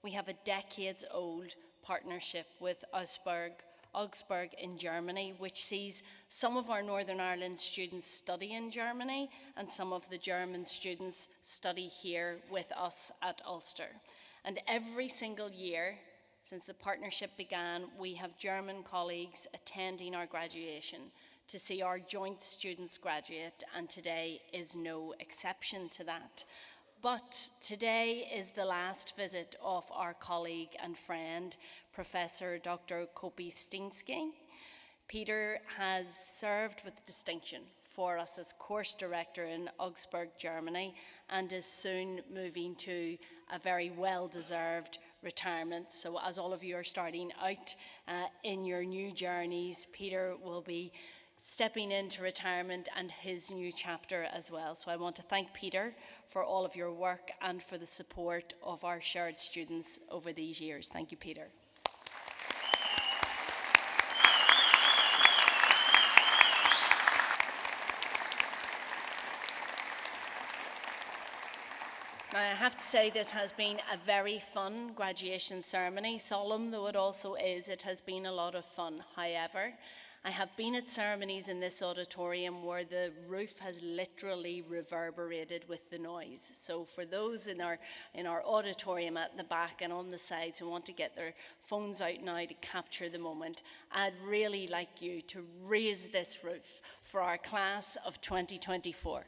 we have a decades-old partnership with Augsburg in Germany, which sees some of our Northern Ireland students study in Germany and some of the German students study here with us at Ulster. And every single year since the partnership began, we have German colleagues attending our graduation to see our joint students graduate, and today is no exception to that. But today is the last visit of our colleague and friend, Professor Dr. Kopistinsky. Peter has served with distinction for us as course director in Augsburg, Germany, and is soon moving to a very well-deserved retirement. So as all of you are starting out in your new journeys, Peter will be stepping into retirement and his new chapter as well. So I want to thank Peter for all of your work and for the support of our shared students over these years. Thank you, Peter. Now, I have to say this has been a very fun graduation ceremony. Solemn though it also is, it has been a lot of fun. However, I have been at ceremonies in this auditorium where the roof has literally reverberated with the noise. So for those in our auditorium at the back and on the sides who want to get their phones out now to capture the moment, I'd really like you to raise this roof for our class of 2024.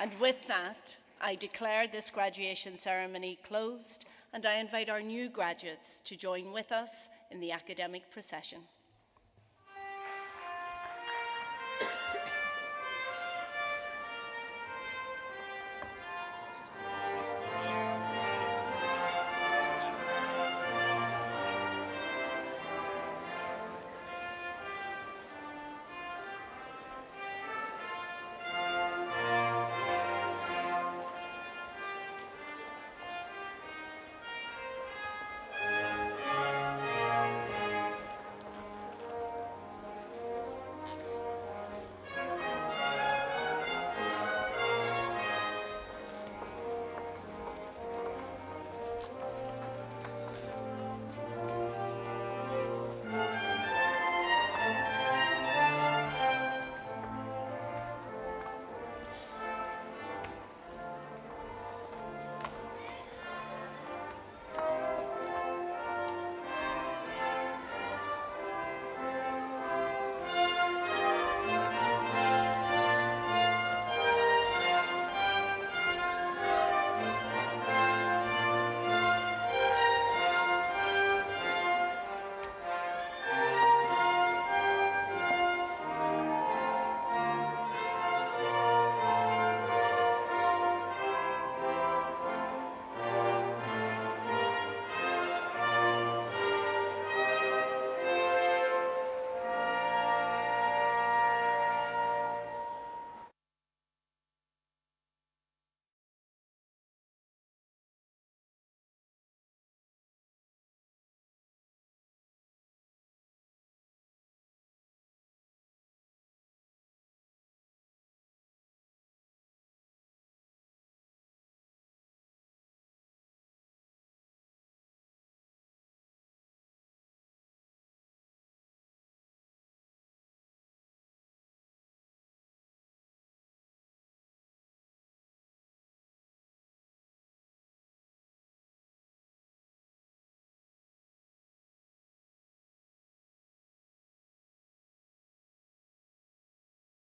And with that, I declare this graduation ceremony closed, and I invite our new graduates to join with us in the academic procession.